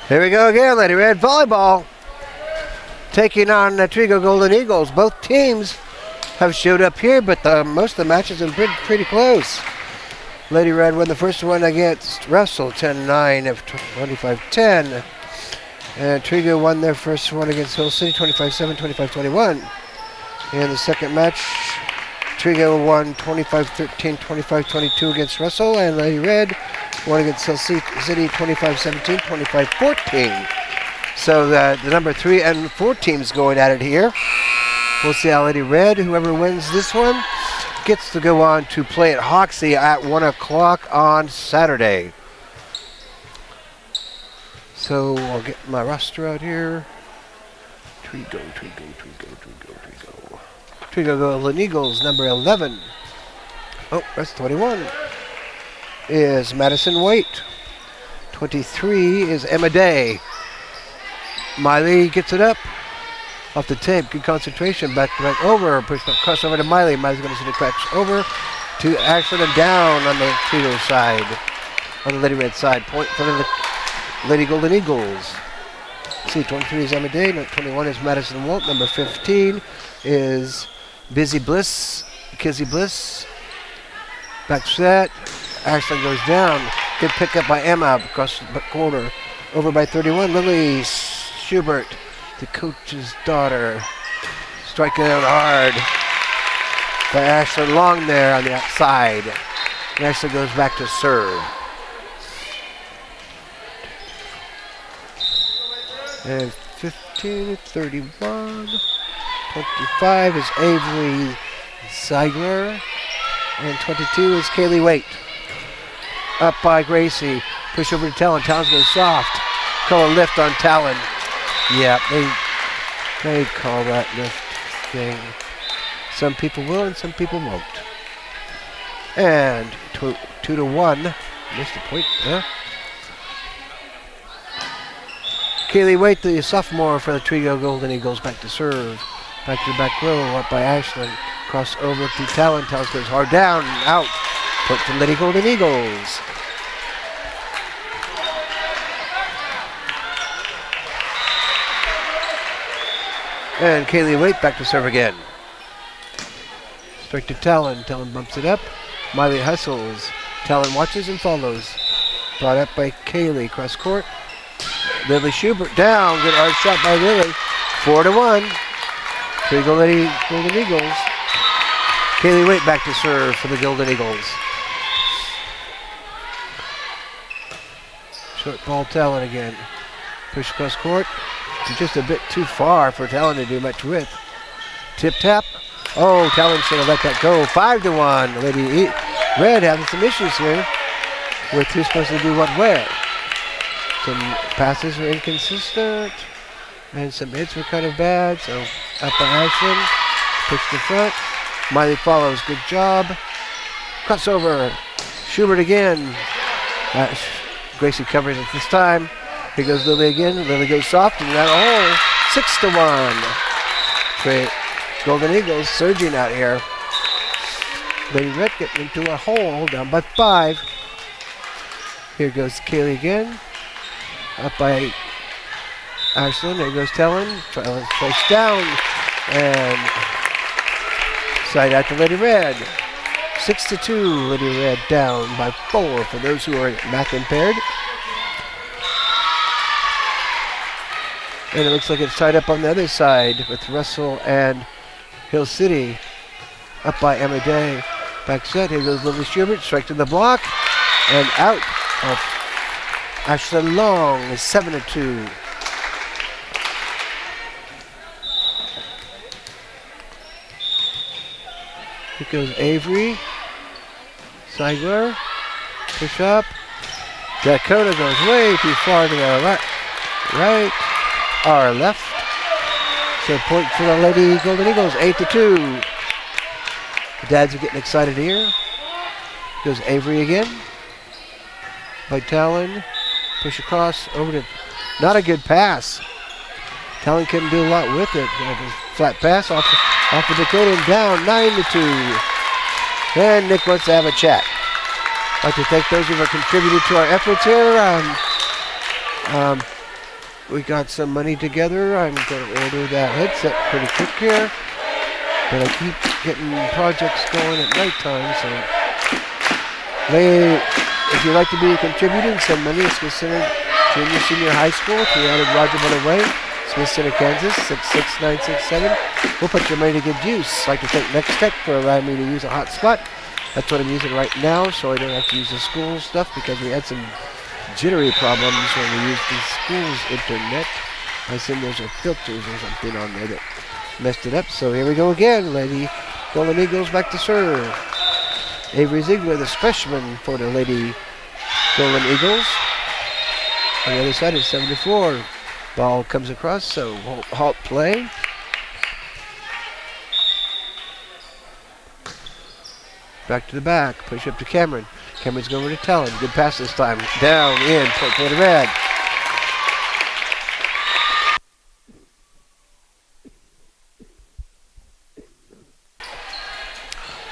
Here we go again, Lady Red Volleyball. Taking on the Trego Golden Eagles. Both teams have showed up here, but most of the matches have been pretty close. Lady Red won the first one against Russell, 10-9 of 25-10. And Trego won their first one against Hill City, 25-7, 25-21. In the second match, Trego won 25-13, 25-22 against Russell, and Lady Red won against Hill City, 25-17, 25-14. So the number 3 and 4 teams going at it here. We'll see how Lady Red, whoever wins this one, gets to go on to play at Hoxie at 1 o'clock on Saturday. So I'll get my roster out here. Trego. Trego Golden Eagles, number 11. Oh, that's 21. Is Madison Waite. 23 is Emma Day. Miley gets it up. Off the tape, good concentration, back over, push back, cross over to Miley. Miley's going to send it back over to Ashland and down on the Trego side, on the Lady Red side. Point for the Lady Golden Eagles. See, 23 is Emma Day, 21 is Madison Walt, number 15 is Kizzy Bliss. Back set, Ashland goes down. Good pickup by Emma across the corner. Over by 31, Lily Schubert, the coach's daughter. Striking out hard by Ashland Long there on the outside. And Ashland goes back to serve. And 15-31. 25 is Avery Ziegler. And 22 is Kaylee Waite. Up by Gracie. Push over to Talon. Talon's goes soft. Call a lift on Talon. Yeah, they call that lift thing. Some people will and some people won't. And 2-1. Missed a point there. Kaylee Waite, the sophomore for the Trego Golden Eagles, back to serve. Back to the back row, up by Ashland. Cross over to Talon. Talon goes hard down, out. Point for Lady Golden Eagles. And Kaylee Waite back to serve again. Strike to Talon. Talon bumps it up. Miley hustles. Talon watches and follows. Brought up by Kaylee. Cross court. Lily Schubert down. Good hard shot by Lily. 4-1. Trego Lady Golden Eagles. Kaylee Waite back to serve for the Golden Eagles. Short ball Talon again. Push across court. Just a bit too far for Talon to do much with. Tip tap. Oh, Talon should have let that go. 5-1. Lady Red having some issues here with who's supposed to do what where. Some passes were inconsistent, and some hits were kind of bad. So up by Ashland, push to front. Miley follows. Good job. Crossover. Schubert again. Gracie covers it this time. Here goes Lily again. Lily goes soft and out a hole. 6-1. Golden Eagles surging out here. Lady Red getting into a hole, down by 5. Here goes Kaylee again. Up by Ashland. There goes Talon. Talon place down. And side out to Lady Red. 6-2. Lady Red down by 4 for those who are math impaired. And it looks like it's tied up on the other side with Russell and Hill City. Up by Emma Day. Back set. Here goes Lily Schubert. Strike to the block. And out of Ashland Long is 7-2. Here goes Avery. Ziegler. Push up. Dakota goes way too far to the right. Or left. So point for the Lady Golden Eagles, 8-2. The dads are getting excited here. Goes Avery again. By Talon. Push across over to, not a good pass. Talon couldn't do a lot with it. Flat pass off the Dakota and down, 9-2. And Nick wants to have a chat. I'd like to thank those who have contributed to our efforts here. we got some money together. I'm going to order that headset pretty quick here. But I keep getting projects going at nighttime, so if you'd like to be a contributor and send money, it's considered Junior Senior High School, 300 Roger Miller Way, Smith Center, Kansas, 66967. We'll put your money to good use. I'd like to thank Next Tech for allowing me to use a hotspot. That's what I'm using right now, so I don't have to use the school stuff because we had some jittery problems when we used the school's internet. I assume those are filters or something on there that messed it up. So here we go again, Lady Golden Eagles back to serve. Avery Ziegler, the freshman for the Lady Golden Eagles. On the other side is 74. Ball comes across, so halt play. Back to the back, push up to Cameron. Cameron's going over to Talon. Good pass this time. Down, in, point for the red.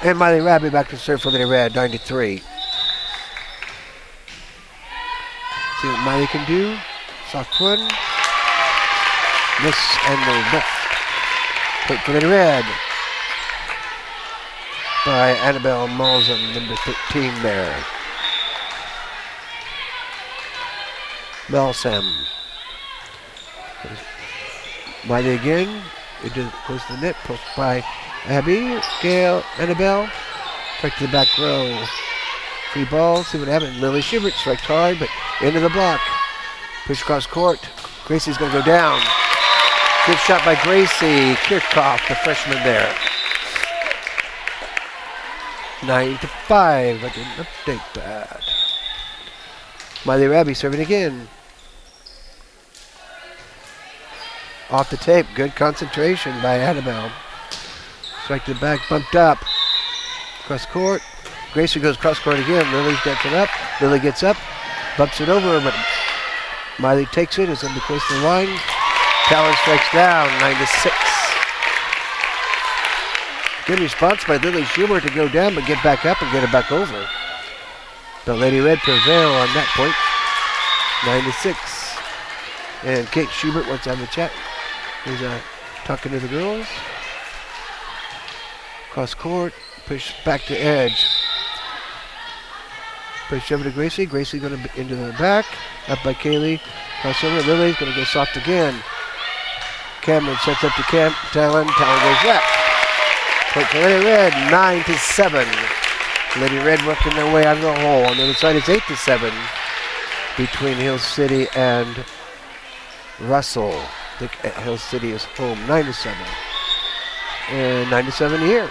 And Miley Rabby back to serve for the red, 93. See what Miley can do. Soft one. Miss and no lift. Point for the red. By Annabelle Malzahn, number 13 there. Malzahn. Miley again. It goes to the net. Post by Abby, Gail, Annabelle. Back to the back row. Free ball. See what happens. Lily Schubert strikes hard, but into the block. Push across court. Gracie's going to go down. Good shot by Gracie Kirchhoff, the freshman there. 9-5. I didn't update that. Miley Rabby serving again. Off the tape. Good concentration by Annabelle. Strike to the back. Bumped up. Cross court. Gracie goes cross court again. Lily's dancing up. Lily gets up. Bumps it over, but Miley takes it. It's going to be close to the line. Talon strikes down. 9-6. Good response by Lily Schubert to go down, but get back up and get it back over. The Lady Red prevail on that point. 9-6. And Kate Schubert wants to have a chat. He's talking to the girls. Cross court. Push back to edge. Push over to Gracie. Gracie going to into the back. Up by Kaylee. Crossover. Lily's going to go soft again. Cameron sets up to Talon. Talon goes left. Point for Lady Red, 9-7. Lady Red working their way out of the hole. On the other side, it's 8-7 between Hill City and Russell. I think Hill City is home, 9-7. And 9-7 here.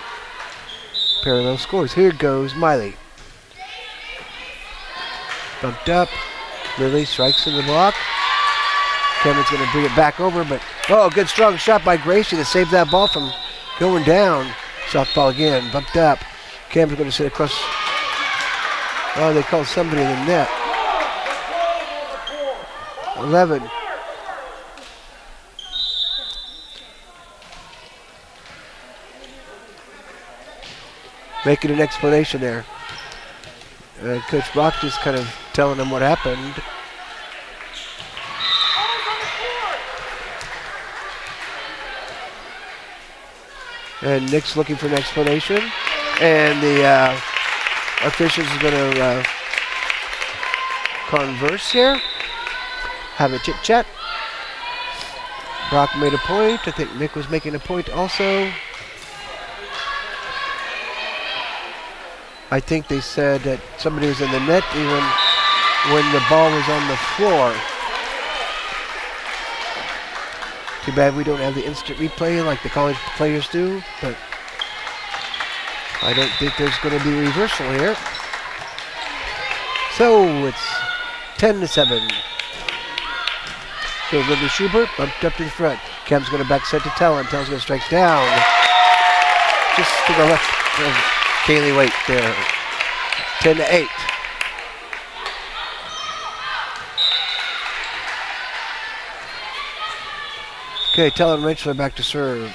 Parallel scores. Here goes Miley. Bumped up. Lily strikes in the block. Cameron's going to bring it back over, but good strong shot by Gracie to save that ball from going down. Soft ball again, bumped up. Cameron's going to sit across. Oh, they called somebody in the net. 11. Making an explanation there. Coach Brock just kind of telling them what happened. And Nick's looking for an explanation. And the officials are going to converse here. Have a chit-chat. Brock made a point. I think Nick was making a point also. I think they said that somebody was in the net even when the ball was on the floor. Too bad we don't have the instant replay like the college players do, but I don't think there's going to be reversal here. So it's 10-7. So Lily Schubert bumped up to the front. Cam's going to back set to Talon. Talon's going to strike down. Just to the left of Kaylee Waite there. 10-8. Okay, Talon Rentschler back to serve.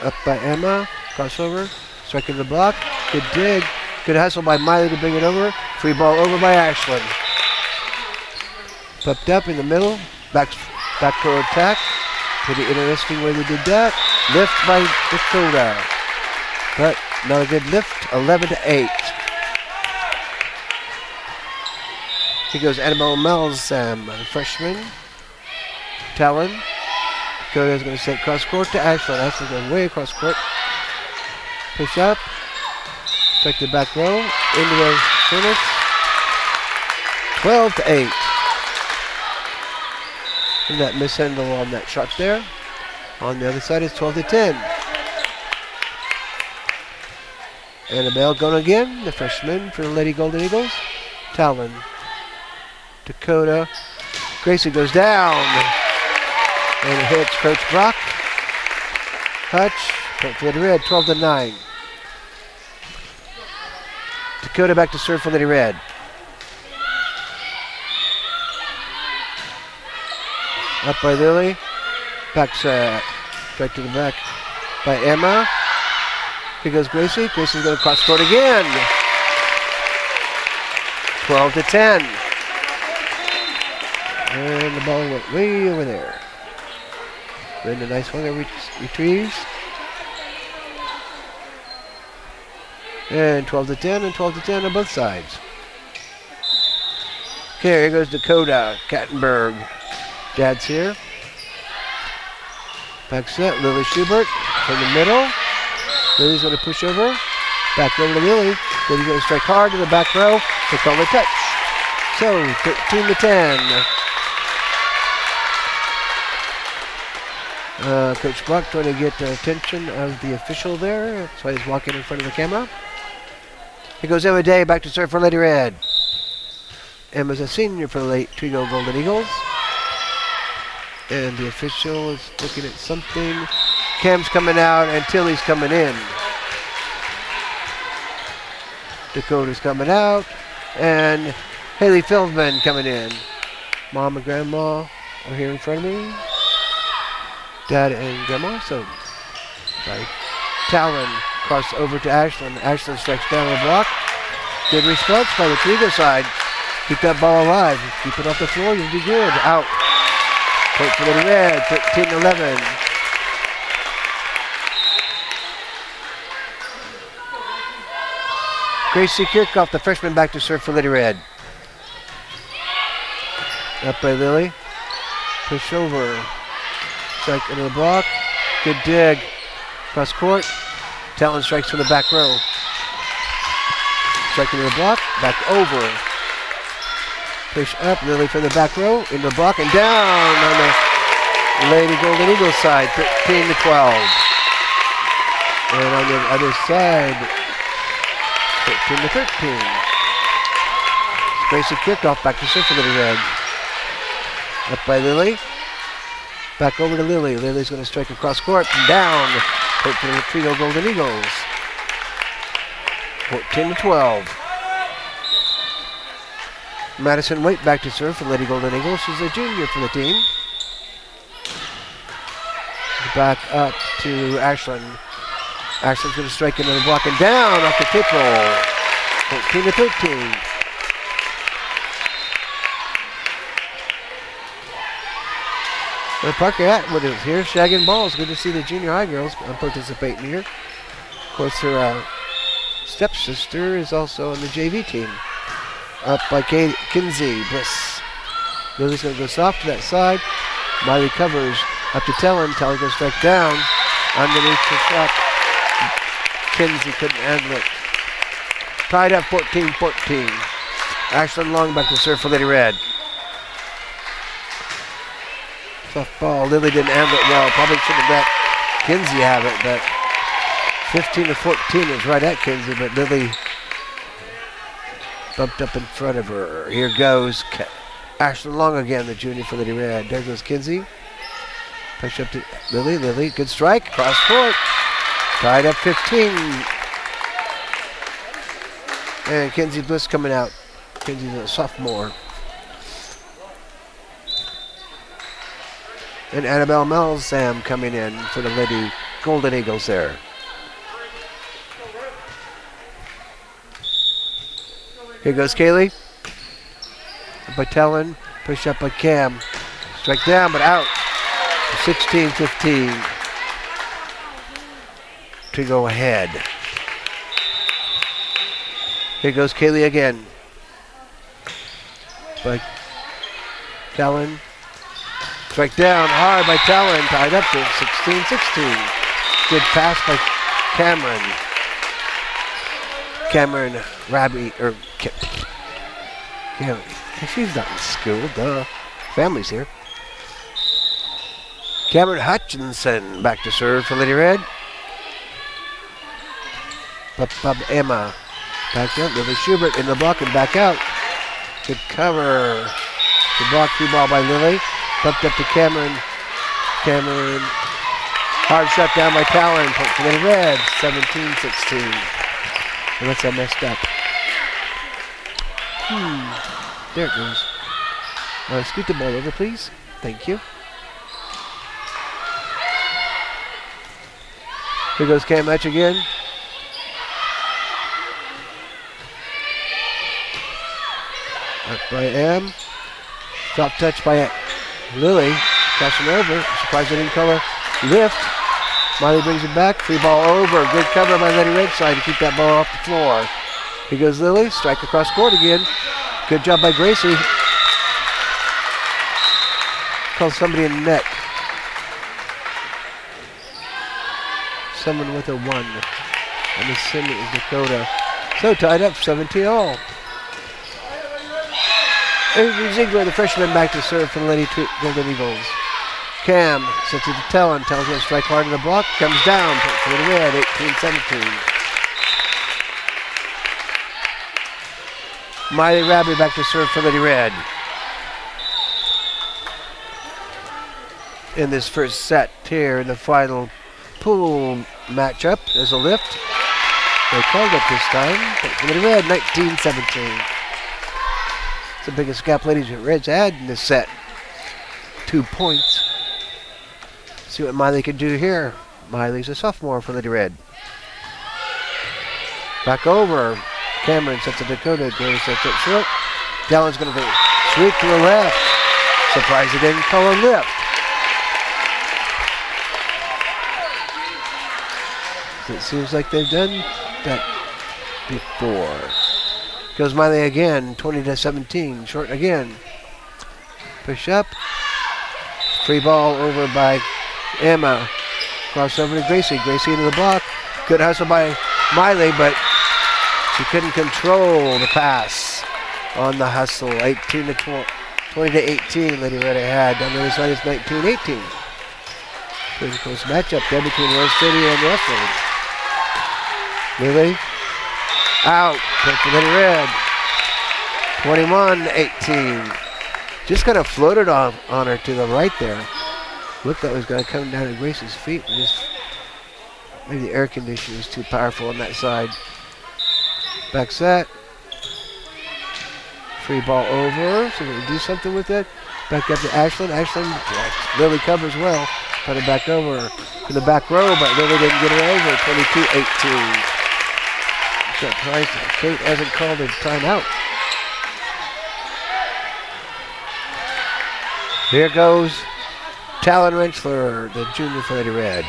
Up by Emma. Crossover. Striking the block. Good dig. Good hustle by Miley to bring it over. Free ball over by Ashland. Popped up in the middle. Back row attack. Pretty interesting way they did that. Lift by Dakota. But not a good lift. 11-8. Here goes Annabelle Melzam, the freshman. Talon. Dakota's going to set cross court to Ashland. Ashland's going way across court. Push up. Check the back row. Into the finish. 12-8. And that mishandle on that shot there. On the other side is 12-10. Annabelle going again, the freshman for the Lady Golden Eagles. Talon. Dakota. Gracie goes down. And it hits Coach Brock. Hutch. Point for Lady Red, 12-9. Dakota back to serve for Lady Red. Up by Lily. Back set. Back to the back by Emma. Here goes Gracie. Gracie's going to cross court again. 12-10. And the ball went way over there. Then a nice one that retrieves. And 12-10 and 12-10 on both sides. Okay, here goes Dakota. Kattenberg. Dad's here. Back set. Lily Schubert from the middle. Lily's going to push over. Back over to Lily. Lily's going to strike hard to the back row. They call the touch. So 13-10. Coach Brock trying to get the attention of the official there. That's why he's walking in front of the camera. Here goes Emma Day back to serve for Lady Red. Emma's a senior for the late Trego Golden Eagles. And the official is looking at something. Cam's coming out and Tilly's coming in. Dakota's coming out. And Haley Feldman coming in. Mom and Grandma are here in front of me. Dad and Grandma. So, sorry. Talon cross over to Ashland. Ashland strikes down the block. Good response by the Trego side. Keep that ball alive. Keep it off the floor. You'll be good. Out. Point for Lady Red. 13-11. Gracie Kirchhoff, the freshman, back to serve for Lady Red. Up by Lily. Push over. Strike into the block. Good dig. Cross court. Talon strikes from the back row. Strike into the block. Back over. Push up. Lily from the back row. Into the block and down on the Lady Golden Eagles side. 13-12. And on the other side, 13-13. Gracie Kirchhoff back to serve for Lady Red. Up by Lily. Back over to Lily. Lily's going to strike across court and down. Point for the Trego Golden Eagles. 14-12. Madison Waite back to serve for Lady Golden Eagles. She's a junior for the team. Back up to Ashland. Ashland's going to strike into the block and down off the tip roll. 14-13. Parker Atwood is here, shagging balls. Good to see the junior high girls participating here. Of course, her stepsister is also on the JV team. Up by Kinsey Bliss. Lily's going to go soft to that side. Miley covers up to Talon. Talon goes strike down underneath the shot. Kinsey couldn't handle it. Tied up 14-14. Ashland Long back to serve for Lady Red. Tough ball. Lily didn't handle it well. Probably should have let Kinsey have it, but 15-14 is right at Kinsey, but Lily bumped up in front of her. Here goes Ashland Long again, the junior for Lady Red. There goes Kinsey. Push up to Lily. Lily, good strike. Cross court. Tied up 15. And Kinsey Bliss coming out. Kinsey's a sophomore. And Annabelle Melzam coming in for the Lady Golden Eagles there. Here goes Kaylee. By Talon. Push up by Cam. Strike down, but out. 16-15. Trego ahead. Here goes Kaylee again. By Talon. Strike down hard by Talon. Tied up to 16-16. Good pass by Cameron. Cameron Rabbie, or Cameron. She's not in school, duh. Family's here. Cameron Hutchinson back to serve for Lady Red. Emma back up. Lily Schubert in the block and back out. Good cover. The block, 3 ball by Lily. Bumped up to Cameron. Cameron. Hard shot down by Talon. Point for Lady Red. 17-16. Unless I messed up. There it goes. Scoot the ball over, please. Thank you. Here goes Cam Hutch again. Up by M. Drop touch by Lily. Crossing over. Surprised I didn't call her lift. Miley brings it back. 3 ball over. Good cover by Lady Red side to keep that ball off the floor. Here goes Lily. Strike across court again. Good job by Gracie. Called somebody in the net. Someone with a 1. I'm assuming it was Dakota. So tied up 17-all. Avery Ziegler, the freshman, back to serve for the Lady Golden Eagles. Cam sets it to Talon. Talon's going to strike hard in the block. Comes down for the Red, 18-17. Miley Rabbie back to serve for Lady Red. In this first set here in the final pool matchup, there's a lift. They called it this time. For Lady Red, 19-17. It's the biggest gap Lady Red's had in this set. 2 points. See what Miley can do here. Miley's a sophomore for Lady Red. Back over. Cameron sets a Dakota. Goes sets it short. Dallon's going to go sweep to the left. Surprised he didn't call a lift. It seems like they've done that before. Goes Miley again. 20-17. Short again. Push up. Free ball over by Emma. Cross over to Gracie. Gracie into the block. Good hustle by Miley, but she couldn't control the pass on the hustle. 20-18. Lady Red had. Down the other side, it's 19-18. Pretty close matchup there between Rose City and Westwood. Lily out. Point for Lady Red. 21-18. Just kind of floated on her to the right there. Looked like it was going to come down to Gracie's feet. Maybe the air conditioning was too powerful on that side. Back set. Free ball over. So we're going to do something with it. Back up to Ashlyn. Ashlyn, Lily covers well. Trying to back over to the back row, but Lily didn't get her over. 22-18. Kate hasn't called a timeout. Here goes Talon Wrenchler, the junior for Lady Red.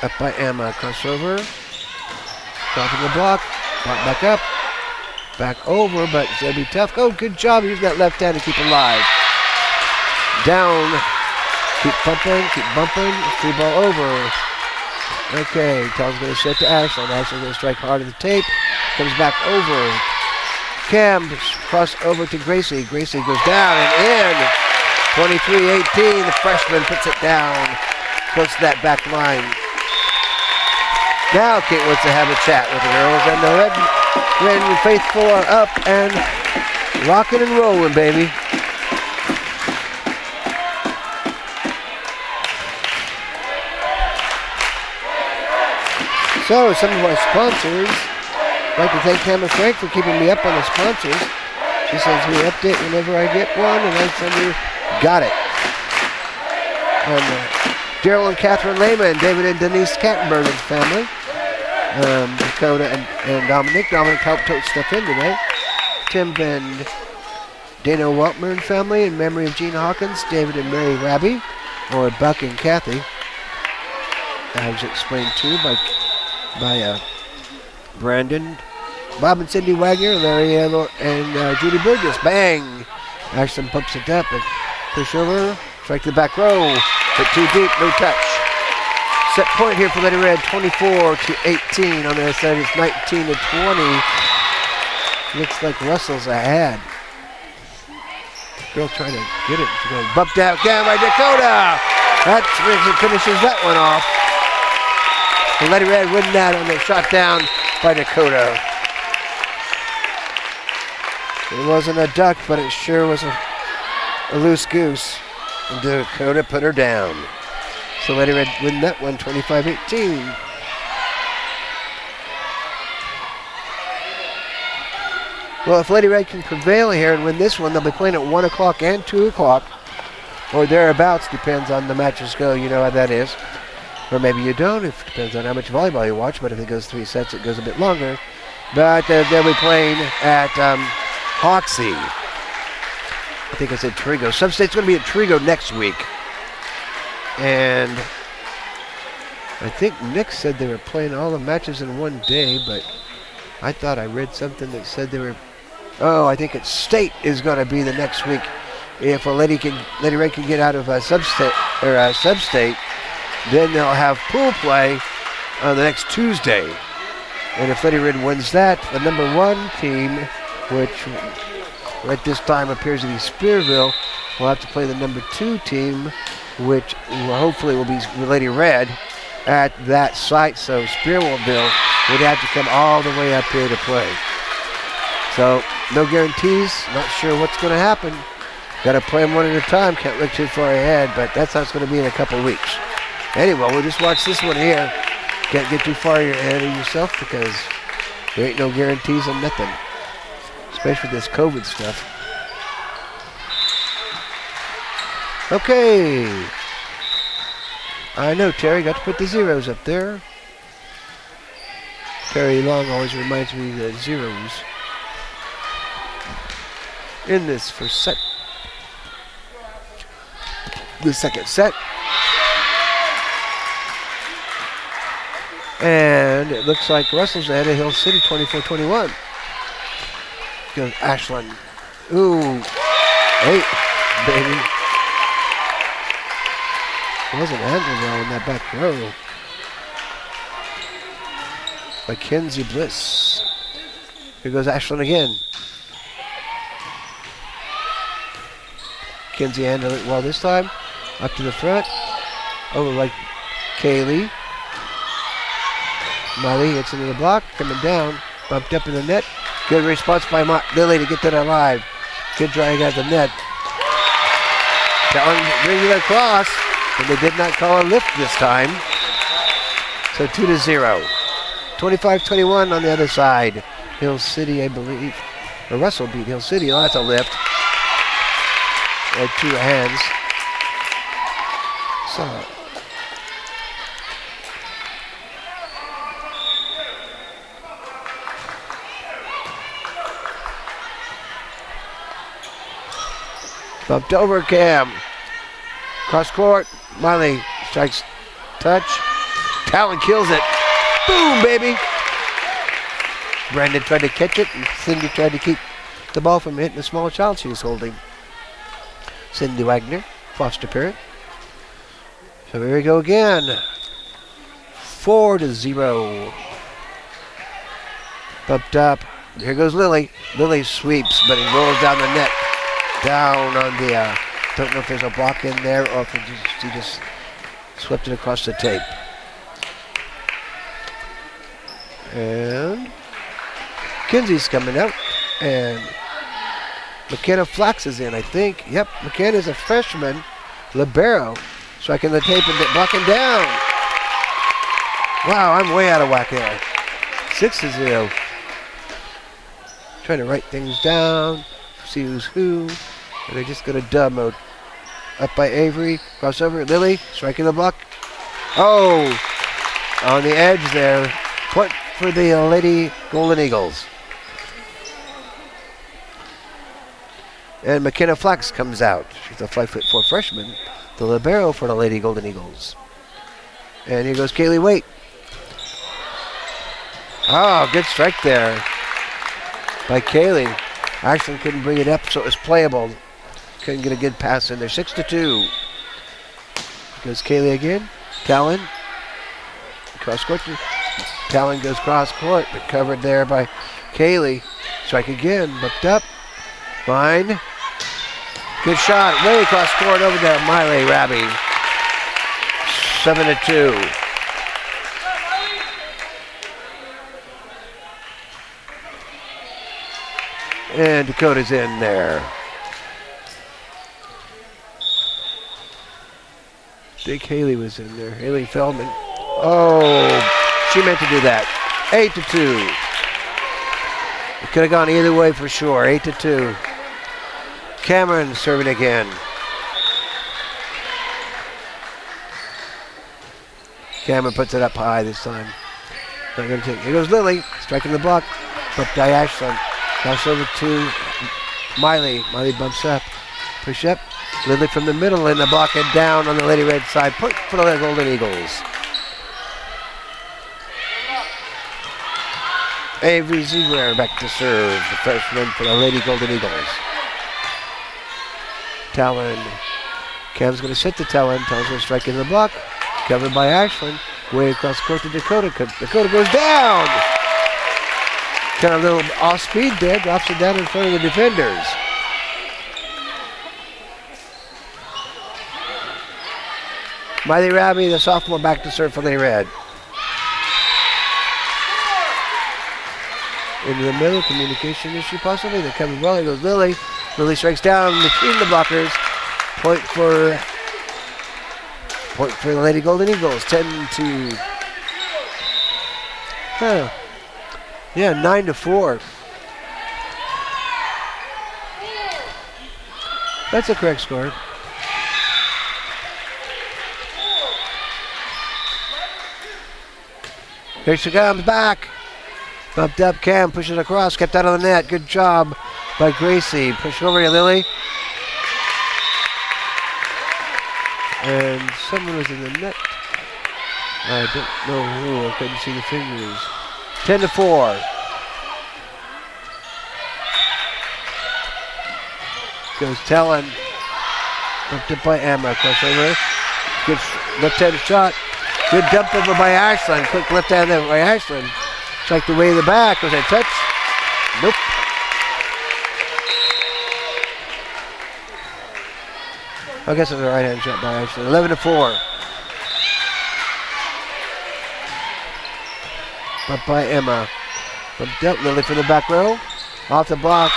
Up by Emma, crossover. Dropping the block, back up. Back over, but it's going to be tough. Oh, good job using that left hand to keep it live. Down, keep bumping, free ball over. Okay, Talon's going to set to Ashlyn. Ashlyn's going to strike hard at the tape. Comes back over. Cam, cross over to Gracie. Gracie goes down and in. 23-18, the freshman puts it down close to that back line. Now Kate wants to have a chat with the girls, and the Red faithful are up and rocking and rolling, baby. So, some of our sponsors, I'd like to thank Hannah Frank for keeping me up on the sponsors. She sends me an update whenever I get one, and I send her. Got it. Daryl and Catherine Lehman, David and Denise Kattenberger's family. Dakota and Dominic. Dominic helped tote stuff in today. Tim and Dana Weltman family in memory of Gene Hawkins, David and Mary Rabby, or Buck and Kathy. That was explained too by Brandon, Bob and Cindy Wagner, Larry and Judy Burgess. Bang! Ashton pumps it up and push over, strike to the back row, but too deep, no touch. Set point here for Lady Red, 24-18. On the other side, it's 19-20. Looks like Russell's ahead. Girl trying to get it. She's going bumped out again by Dakota. That finishes that one off. And Lady Red win that on the shot down by Dakota. It wasn't a duck, but it sure was a loose goose. And Dakota put her down. So Lady Red win that one, 25-18. Well, if Lady Red can prevail here and win this one, they'll be playing at 1 o'clock and 2 o'clock, or thereabouts, depends on the matches go. You know how that is. Or maybe you don't. It depends on how much volleyball you watch, but if it goes 3 sets, it goes a bit longer. But they'll be playing at Hoxie. I think I said Trego. Substate's going to be at Trego next week. And I think Nick said they were playing all the matches in one day, but I thought I read something that said they were... Oh, I think it's State is going to be the next week. If Lady Red can get out of Substate, then they'll have pool play on the next Tuesday. And if Lady Red wins that, the number 1 team, which at this time appears to be Spearville, will have to play the number 2 team, which hopefully will be Lady Red at that site. So Spearville would have to come all the way up here to play. So no guarantees, not sure what's going to happen. Got to play them one at a time, can't look too far ahead, but that's how it's going to be in a couple of weeks. Anyway, we'll just watch this one here. Can't get too far ahead of yourself because there ain't no guarantees on nothing, especially this COVID stuff. Okay. I know Terry got to put the zeros up there. Terry Long always reminds me of the zeros in this first set. The second set. And it looks like Russell's ahead of Hill City, 24-21. Goes Ashland. Ooh, 8, baby. Wasn't handled well in that back row. Mackenzie Bliss. Here goes Ashland again. Mackenzie handled it well this time. Up to the front. Over like Kaylee. Molly hits into the block. Coming down. Bumped up in the net. Good response by Lily to get that alive. Good trying at the net. That one bringing it across. And they did not call a lift this time. So 2-0. 25-21 on the other side. Hill City, I believe. Or Russell beat Hill City. Oh, that's a lift. Or 2 hands. So. Bumped over Cam. Cross court. Miley strikes touch. Talon kills it. Boom, baby. Brandon tried to catch it, and Cindy tried to keep the ball from hitting the small child she was holding. Cindy Wagner, foster parent. So here we go again. 4-0. Bumped up. Here goes Lily. Lily sweeps, but it rolls down the net. Down on the, don't know if there's a block in there or if she just swept it across the tape. And Kinsey's coming out. And McKenna Flax is in, I think. Yep, McKenna's a freshman. Libero. Striking the tape and blocking down. Wow, I'm way out of whack there. 6-0. Trying to write things down. See who's who. And they just go to dub mode. Up by Avery. Crossover. Lily. Striking the block. Oh! On the edge there. Point for the Lady Golden Eagles. And McKenna Flax comes out. She's a 5'4" freshman, the libero for the Lady Golden Eagles. And here goes Kaylee Waite. Oh, good strike there by Kaylee. Ashland couldn't bring it up, so it was playable. Couldn't get a good pass in there. 6-2. Goes Kaylee again. Talon. Cross court. Talon goes cross court, but covered there by Kaylee. Strike again. Looked up. Fine. Good shot. Way across court over there. Miley Raby. 7-2. And Dakota's in there. I think Haley was in there. Haley Feldman. Oh, she meant to do that. 8-2. It could have gone either way for sure. 8-2. Cameron serving again. Cameron puts it up high this time. Not going to take it. Here goes Lily, striking the block. But by Ashland. Pass over to Miley. Miley bumps up. Push up. Lily from the middle and the block it down on the Lady Red side. Point for the Golden Eagles. Avery Ziegler back to serve. The freshman for the Lady Golden Eagles. Talon. Cam's going to sit to Talon. Talon's going to strike in the block. Covered by Ashland. Way across court to Dakota. Dakota goes down. Kind of a little off speed there. Drops it down in front of the defenders. Miley Raby, the sophomore, back to serve for the Red. Into the middle, communication issue possibly. They're coming well. Here goes Lily. Lily strikes down between the blockers. Point for the Lady Golden Eagles. 10-2. Huh. Yeah, 9-4. That's a correct score. Here she comes back. Bumped up Cam, pushes across, kept out of the net. Good job by Gracie. Push over to Lily. And someone was in the net. I don't know who. I couldn't see the fingers. 10-4. Goes Talon. Bumped up by Emma. Crossover. Good left-handed shot. Good dump over by Ashland. Quick left hand there by Ashland. Strike the way of the back. Was that touch? Nope. I guess it was a right hand shot by Ashland. 11-4. Bumped by Emma. Bumped up Lily from the back row. Off the block.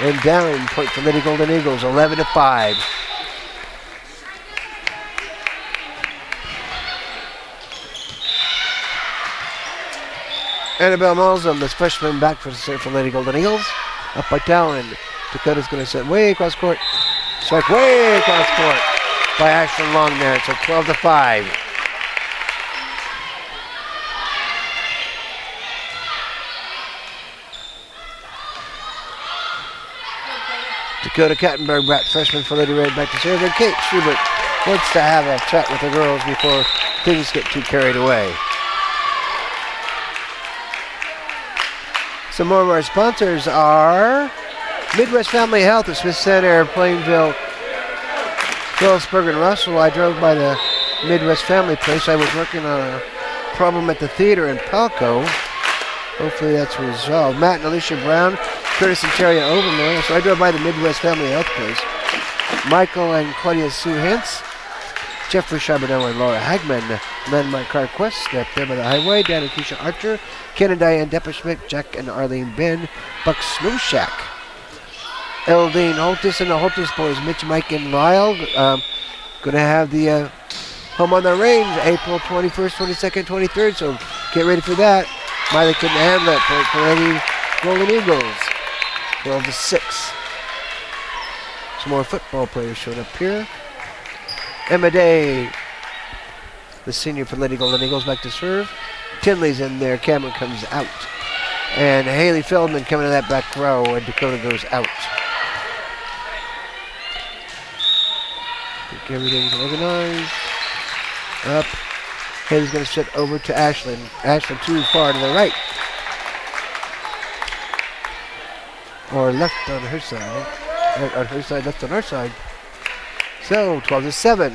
And down. Point for Lady Golden Eagles. 11-5. Annabelle Malzum, this freshman, back for Lady Golden Eagles. Up by Talon. Dakota's going to set way across court. Strike way across court by Ashland Long there. So 12-5. Dakota Kattenberg, freshman for Lady Red, back to serve. And Kate Schubert wants to have a chat with the girls before things get too carried away. Some more of our sponsors are Midwest Family Health at Smith Center, Plainville, Phillipsburg, and Russell. I drove by the Midwest Family Place. I was working on a problem at the theater in Palco. Hopefully that's resolved. Matt and Alicia Brown, Curtis and Terry Overmore. So I drove by the Midwest Family Health Place. Michael and Claudia Sue Hintz, Jeffrey Charbonneau and Laura Hagman, Landmark Car Quest, up there by the highway. Dan and Keisha Archer, Ken and Diane Depperschmidt, Jack and Arlene Ben, Buck Snow Shack, Eldine Holtis and the Holtis boys, Mitch, Mike, and Lyle. Going to have the Home on the Range April 21st, 22nd, 23rd, so get ready for that. Miley couldn't handle it. Point for Lady Golden Eagles. 12-6. Some more football players showing up here. Emma Day, the senior for Lady Golden Eagles, back to serve. Tinley's in there. Cameron comes out. And Haley Feldman coming to that back row, and Dakota goes out. Everything's organized. Up. Haley's going to sit over to Ashlyn. Ashlyn too far to the right. Or left on her side. Right on her side, left on our side. So, 12-7.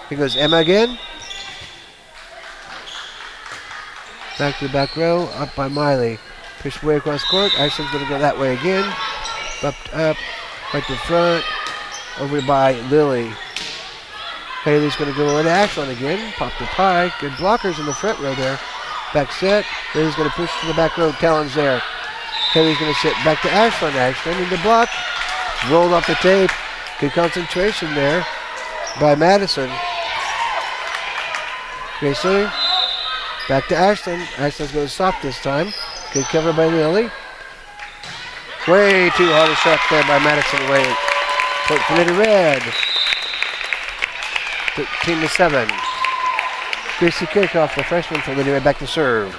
Here goes Emma again. Back to the back row, up by Miley. Pushed way across court. Ashlyn's going to go that way again. Bumped up, right to front. Over by Lily. Haley's going to go into Ashlyn again. Popped it high. Good blockers in the front row there. Back set. Lily's going to push to the back row. Talon's there. Haley's going to sit back to Ashlyn. Ashlyn in the block. Rolled off the tape. Good concentration there by Madison. Grace Lily. Back to Ashlyn. Ashlyn's going soft this time. Good cover by Lily. Way too hard a shot there by Madison. Way. Point for Lady Red. 13-7. Gracie Kirchhoff, the freshman for Lady Red, back to serve.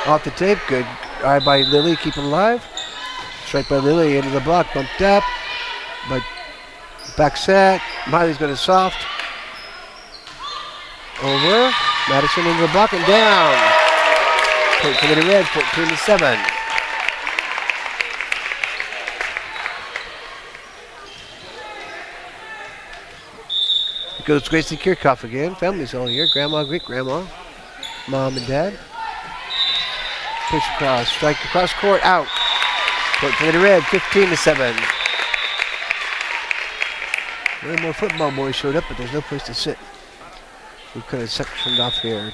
Off the tape, good eye by Lily, keeping alive. Strike by Lily into the block, bumped up. But back set, Miley's going to soft. Over, Madison into the block and down. Point for Lady Red, 14-7. Goes Gracie Kirchhoff again. Family's all here. Grandma, great-grandma, mom and dad. Push across, strike across court, out. Point for the red, 15-7. Many more football boys showed up, but there's no place to sit. We could have sectioned off here.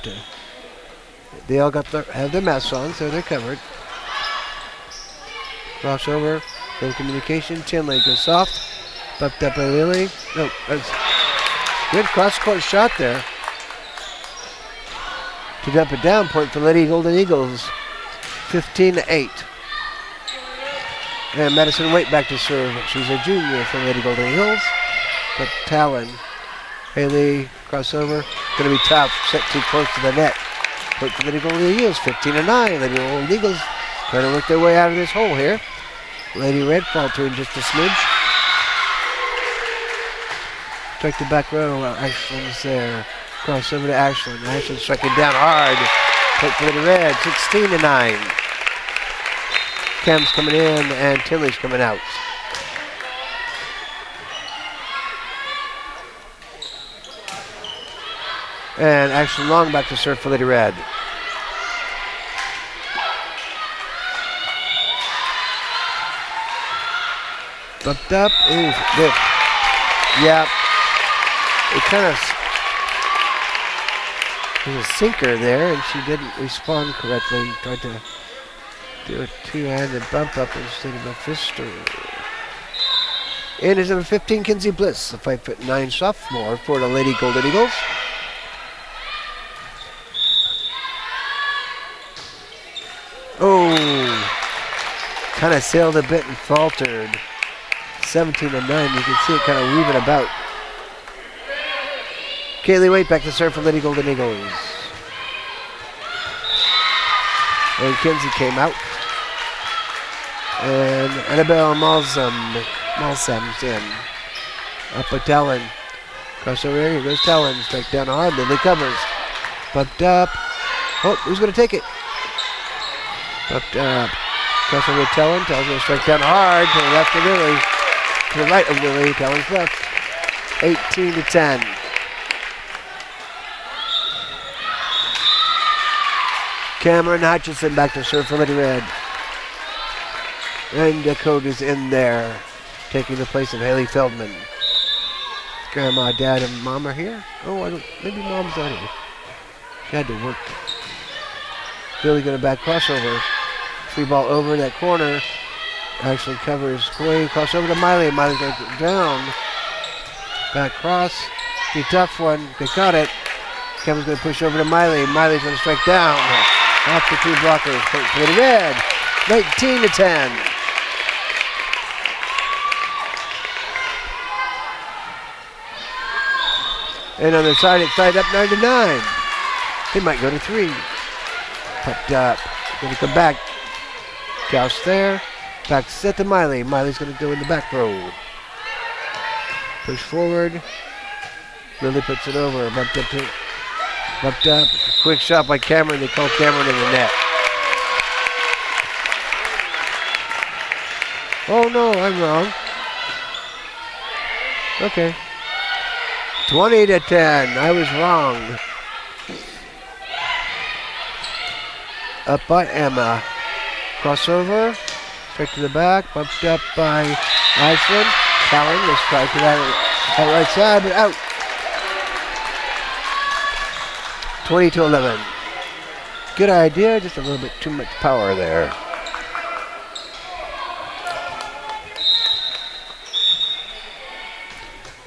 They all have their masks on, so they're covered. Crossover, no communication. Tinley goes soft. Bumped up by Lily. No, that's good cross-court shot there. To dump it down, point for Lady Golden Eagles. 15-8. And Madison Waite back to serve. She's a junior for Lady Golden Eagles. But Talon. Haley, crossover. Going to be tough. Set too close to the net. Point for Lady Golden Eagles. 15-9. Lady Golden Eagles trying to work their way out of this hole here. Lady Red faltering just a smidge. Strike the back row. Ashlyn's there. Cross over to Ashlyn. Ashlyn striking down hard. Point for the red. 16-9. Cam's coming in and Tinley's coming out. And Ashlyn Long back to serve for Lady Red. Bumped up. Ooh, good. Yep. It kind of was a sinker there, and she didn't respond correctly. Tried to do a two-handed bump up instead of a fister. And is number 15, Kinsey Bliss, the 5'9" sophomore for the Lady Golden Eagles. Oh, kind of sailed a bit and faltered. 17-9. You can see it kind of weaving about. Kaylee Waite back to serve for Lady Golden Eagles. And Kinsey came out. And Annabelle Malsam's in. Up with Talon. Crossover here goes Talon. Strike down hard. Lily covers. Bumped up. Oh, who's going to take it? Bumped up. Crossover with Talon. Talon's going to strike down hard to the left of Lily. To the right of Lily. Talon's left. 18-10. Cameron Hutchinson back to serve for Lady Red. And Dakota's in there, taking the place of Haley Feldman. Grandma, Dad, and Mom are here? Oh, maybe Mom's not here. She had to work. Billy gonna back crossover. Free ball over in that corner. Actually covers Clay. Crossover to Miley. Miley's gonna go down. Back cross. Be a tough one. They caught it. Kevin's gonna push over to Miley. Miley's gonna strike down. Off the two blockers. Point for the red. 19-10. And on the side, it's tied up 9-9. They might go to 3. Popped up. Going to come back. Joust there. Back set to Miley. Miley's going to go in the back row. Push forward. Lily puts it over. Bumped up. Quick shot by Cameron. They call Cameron in the net. Oh no, I'm wrong. Okay. 20-10. I was wrong. Up by Emma. Crossover. Straight to the back. Bumped up by Iceland. Callan. Let's try to that right side, but out. 20-11. Good idea, just a little bit too much power there.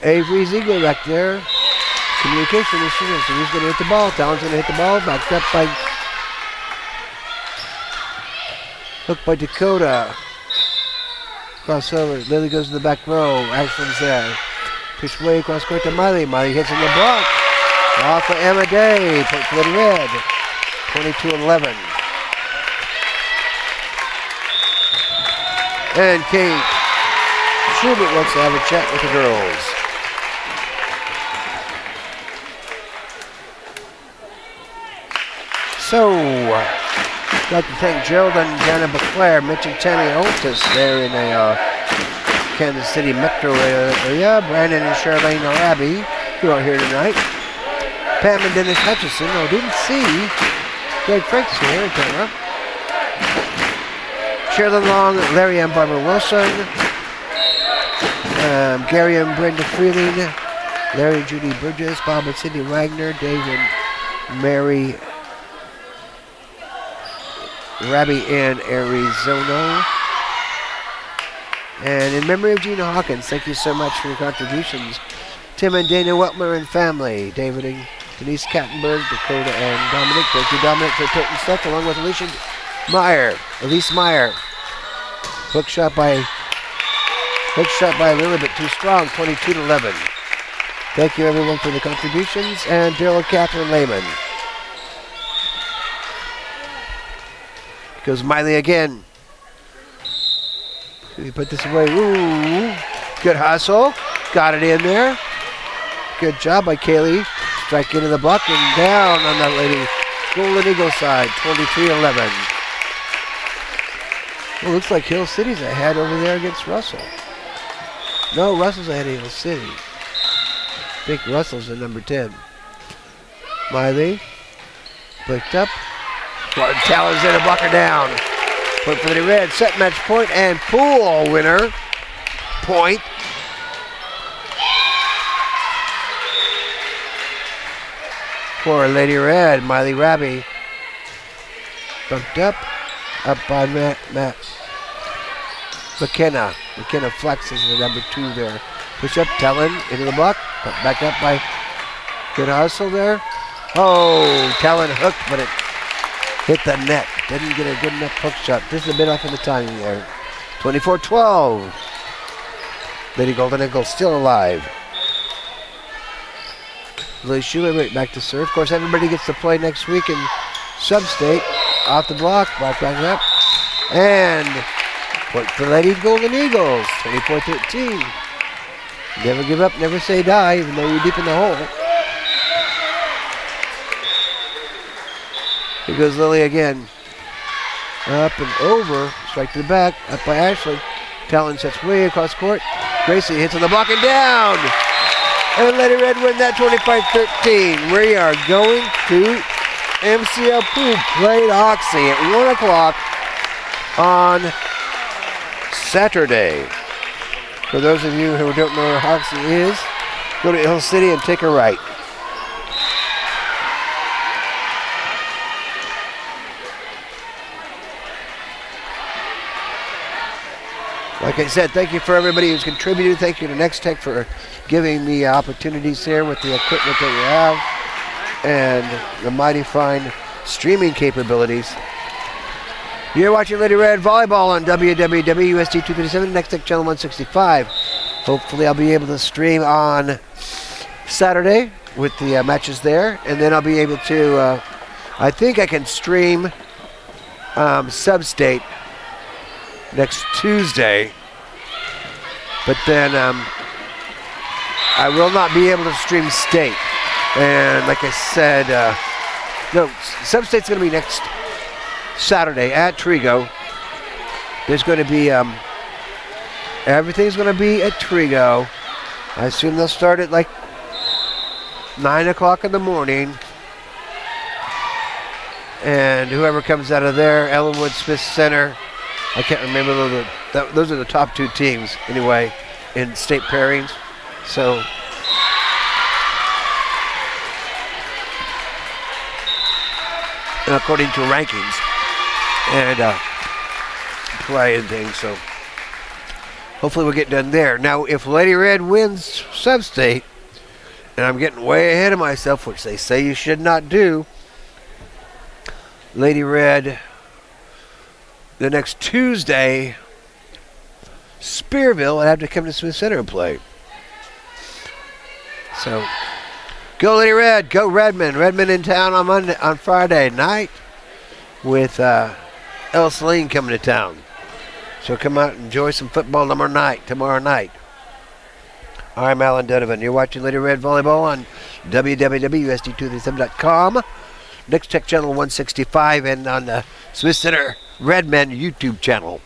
Avery Ziegler back there. Communication issues. So he's going to hit the ball. Talon's going to hit the ball. Backed up by hooked by Dakota. Crossover. Lily goes to the back row. Ashland's there. Push away across court to Miley. Miley hits in the block. Off for Emma Day. Point for the red. 22-11. And Kate Schubert wants to have a chat with the girls. So, I'd like to thank Gerald and Jana Beclaire, Mitch and Tammy Otis there in the Kansas City metro area. Brandon and Charlene Arabi, who are here tonight. Pam and Dennis Hutchison. Oh, didn't see Greg Franks here in camera. Sherilyn Long, Larry and Barbara Wilson. Gary and Brenda Freeling. Larry and Judy Bridges. Bob and Cindy Wagner. Dave and Mary Rabi in Arizona. And in memory of Gina Hawkins, thank you so much for your contributions. Tim and Dana Wetmer and family. David and Denise Kattenberg, Dakota and Dominic. Thank you, Dominic, for toting stuff, along with Elise Meyer. Hook shot by Lily, but too strong. 22-11. Thank you, everyone, for the contributions. And Daryl Catherine Lehman. Goes Miley again. We put this away. Ooh. Good hustle. Got it in there. Good job by Kaylee. Strike into the block and down on that lady. Golden Eagle side. 23-11. Well, looks like Hill City's ahead over there against Russell. No, Russell's ahead of Hill City. I think Russell's the number 10. Miley. Picked up. Talon's in to block her down. Point for the red. Set match point and pool winner. Point. For Lady Red, Miley Rabi. Bumped up by Matt McKenna. McKenna flexes the number 2 there. Push up, Talon into the block. Back up by good hustle there. Oh, Talon hooked, but it hit the net. Didn't get a good enough hook shot. This is a bit off in the timing there. 24-12. Lady Golden Eagle still alive. Lily Schuler right back to serve. Of course, everybody gets to play next week in Sub-State. Off the block, back up. And point for Lady Golden Eagles. 24-13. Never give up, never say die, even though you're deep in the hole. Here goes Lily again. Up and over. Strike to the back. Up by Ashley. Talon sets way across court. Gracie hits on the block and down. And Lady Red win that 25-13. We are going to MCL Pool played Oxy at 1 o'clock on Saturday. For those of you who don't know where Oxy is, go to Hill City and take a right. Like I said, thank you for everybody who's contributed. Thank you to Next Tech for giving me opportunities here with the equipment that we have and the mighty fine streaming capabilities. You're watching Lady Red Volleyball on WWWUSD 237, Next Tech Channel 165. Hopefully I'll be able to stream on Saturday with the matches there, and then I'll be able to, I think I can stream Sub-State next Tuesday. But then I will not be able to stream state. And like I said, no, Sub-State's going to be next Saturday at Trego. There's going to be, everything's going to be at Trego. I assume they'll start at like 9 o'clock in the morning. And whoever comes out of there, Ellenwood, Smith Center, I can't remember, those are the top 2 teams anyway in state pairings. So according to rankings and play and things, so hopefully we'll get done there. Now, if Lady Red wins Sub-State, and I'm getting way ahead of myself, which they say you should not do, Lady Red, the next Tuesday, Spearville would have to come to Smith Center and play. So, go Lady Red, go Redmond. Redmond in town on Friday night with Ellis Lane coming to town. So come out and enjoy some football tomorrow night. I'm Alan Donovan. You're watching Lady Red Volleyball on www.sd237.com. Next Tech Channel 165 and on the Smith Center Redmond YouTube channel.